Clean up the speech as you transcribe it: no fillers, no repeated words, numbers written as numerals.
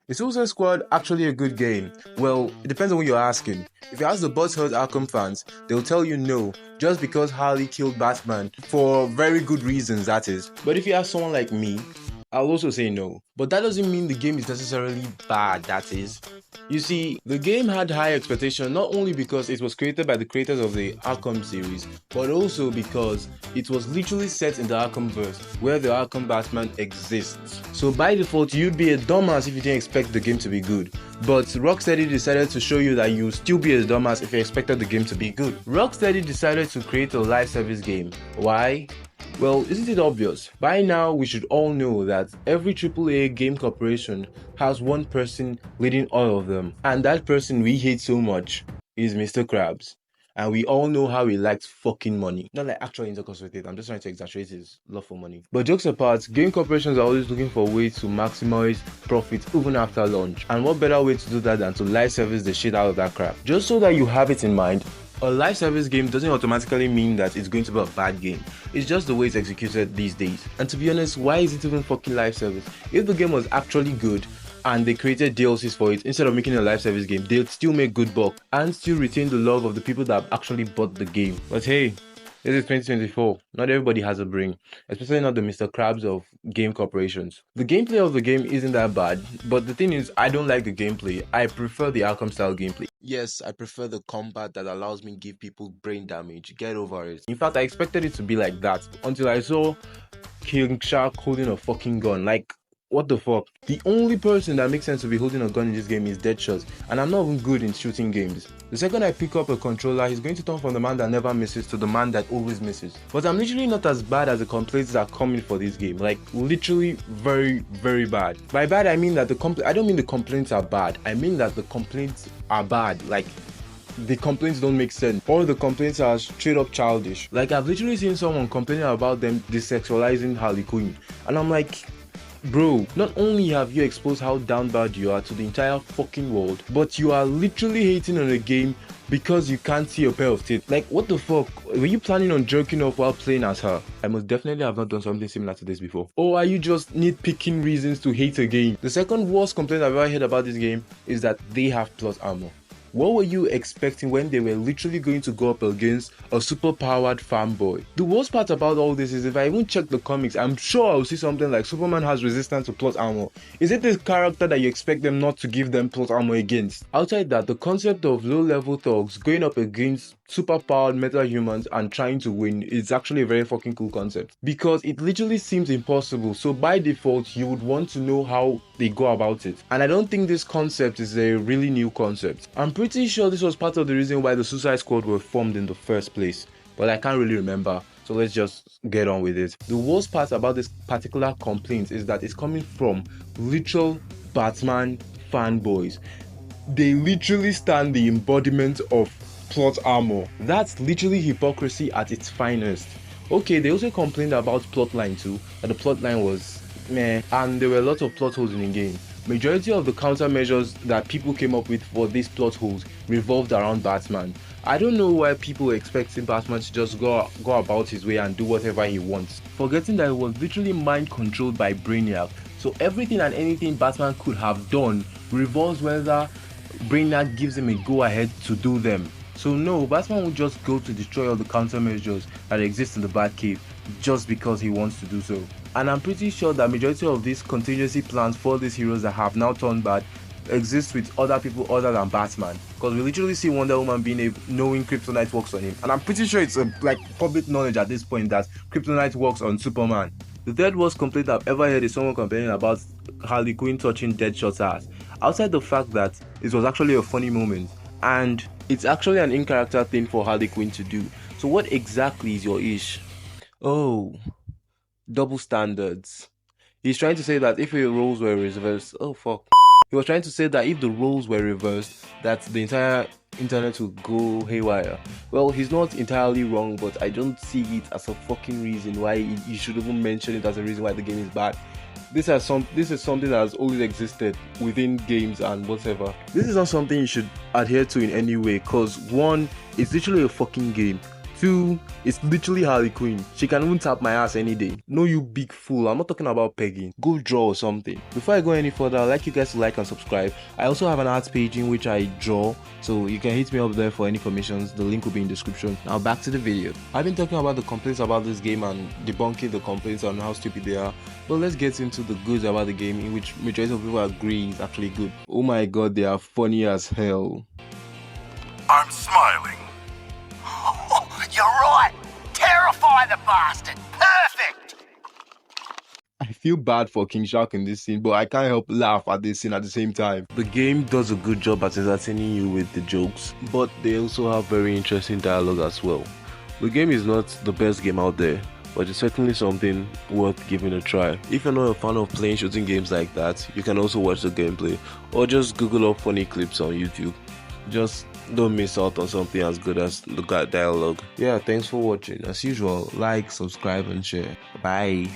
Is Suicide Squad actually a good game? Well, it depends on who you're asking. If you ask the Butthurt Arkham fans, they'll tell you no, just because Harley killed Batman, for very good reasons that is. But if you ask someone like me, I'll also say no. But that doesn't mean the game is necessarily bad, that is. You see, the game had high expectations not only because it was created by the creators of the Arkham series, but also because it was literally set in the Arkhamverse, where the Arkham Batman exists. So by default, you'd be a dumbass if you didn't expect the game to be good. But Rocksteady decided to show you that you'll still be a dumbass if you expected the game to be good. Rocksteady decided to create a live service game. Why? Well, isn't it obvious? By now, we should all know that every AAA game corporation has one person leading all of them. And that person we hate so much is Mr. Krabs. And we all know how he likes fucking money. Not like actually intoxicated, I'm just trying to exaggerate his love for money. But jokes apart, game corporations are always looking for ways to maximize profit even after launch. And what better way to do that than to live service the shit out of that crap? Just so that you have it in mind, a live service game doesn't automatically mean that it's going to be a bad game. It's just the way it's executed these days. And to be honest, why is it even fucking live service? If the game was actually good and they created DLCs for it instead of making a live service game, they'd still make good buck and still retain the love of the people that actually bought the game. But hey, this is 2024. Not everybody has a brain, especially not the Mr. Krabs of game corporations. The gameplay of the game isn't that bad, but the thing is, I don't like the gameplay. I prefer the Arkham style gameplay. Yes, I prefer the combat that allows me to give people brain damage. Get over it. In fact, I expected it to be like that until I saw King Shark holding a fucking gun. Like, what the fuck? The only person that makes sense to be holding a gun in this game is Deadshot, and I'm not even good in shooting games. The second I pick up a controller, he's going to turn from the man that never misses to the man that always misses. But I'm literally not as bad as the complaints that are coming for this game. Like, literally very, very bad. By bad, I mean that I don't mean the complaints are bad. I mean that the complaints are bad. Like, the complaints don't make sense, or the complaints are straight up childish. Like, I've literally seen someone complaining about them desexualizing Harley Quinn, and I'm like, bro, not only have you exposed how down bad you are to the entire fucking world, but you are literally hating on a game because you can't see a pair of tits. Like, what the fuck? Were you planning on jerking off while playing as her? I most definitely have not done something similar to this before. Or are you just nitpicking reasons to hate a game? The second worst complaint I've ever heard about this game is that they have plot armor. What were you expecting when they were literally going to go up against a super powered fanboy? The worst part about all this is if I even check the comics, I'm sure I'll see something like Superman has resistance to plot armor. Is it this character that you expect them not to give them plot armor against? Outside that, the concept of low level thugs going up against super powered metal humans and trying to win is actually a very fucking cool concept, because it literally seems impossible, so by default you would want to know how they go about it. And I don't think this concept is a really new concept. I'm pretty sure this was part of the reason why the Suicide Squad were formed in the first place, but I can't really remember, so let's just get on with it. The worst part about this particular complaint is that it's coming from literal Batman fanboys. They literally stand the embodiment of plot armor. That's literally hypocrisy at its finest. Okay, they also complained about plotline too, that the plotline was meh, and there were a lot of plot holes in the game. Majority of the countermeasures that people came up with for these plot holes revolved around Batman. I don't know why people were expecting Batman to just go about his way and do whatever he wants, forgetting that he was literally mind controlled by Brainiac. So everything and anything Batman could have done revolves whether Brainiac gives him a go ahead to do them. So no, Batman will just go to destroy all the countermeasures that exist in the Batcave just because he wants to do so. And I'm pretty sure that majority of these contingency plans for these heroes that have now turned bad exist with other people other than Batman. Because we literally see Wonder Woman knowing Kryptonite works on him. And I'm pretty sure it's like public knowledge at this point that Kryptonite works on Superman. The third worst complaint I've ever heard is someone complaining about Harley Quinn touching Deadshot's ass. Outside the fact that it was actually a funny moment, and it's actually an in-character thing for Harley Quinn to do. So what exactly is your ish? Oh, double standards. He's trying to say that if the roles were reversed, oh fuck. He was trying to say that if the roles were reversed, that the entire internet would go haywire. Well, he's not entirely wrong, but I don't see it as a fucking reason why you should even mention it as a reason why the game is bad. This is something that has always existed within games and whatever. This is not something you should adhere to in any way, because one, it's literally a fucking game. 2, it's literally Harley Quinn. She can even tap my ass any day. No, you big fool. I'm not talking about pegging. Go draw or something. Before I go any further, I'd like you guys to like and subscribe. I also have an art page in which I draw, so you can hit me up there for any permissions. The link will be in the description. Now back to the video. I've been talking about the complaints about this game and debunking the complaints on how stupid they are. But let's get into the goods about the game, in which majority of people agree is actually good. Oh my god, they are funny as hell. I'm smiling. You're right! Terrify the bastard! Perfect! I feel bad for King Shark in this scene, but I can't help laugh at this scene at the same time. The game does a good job at entertaining you with the jokes, but they also have very interesting dialogue as well. The game is not the best game out there, but it's certainly something worth giving a try. If you're not a fan of playing shooting games like that, you can also watch the gameplay, or just Google up funny clips on YouTube. Just don't miss out on something as good as the dialogue. Yeah, thanks for watching. As usual, like, subscribe and share. Bye.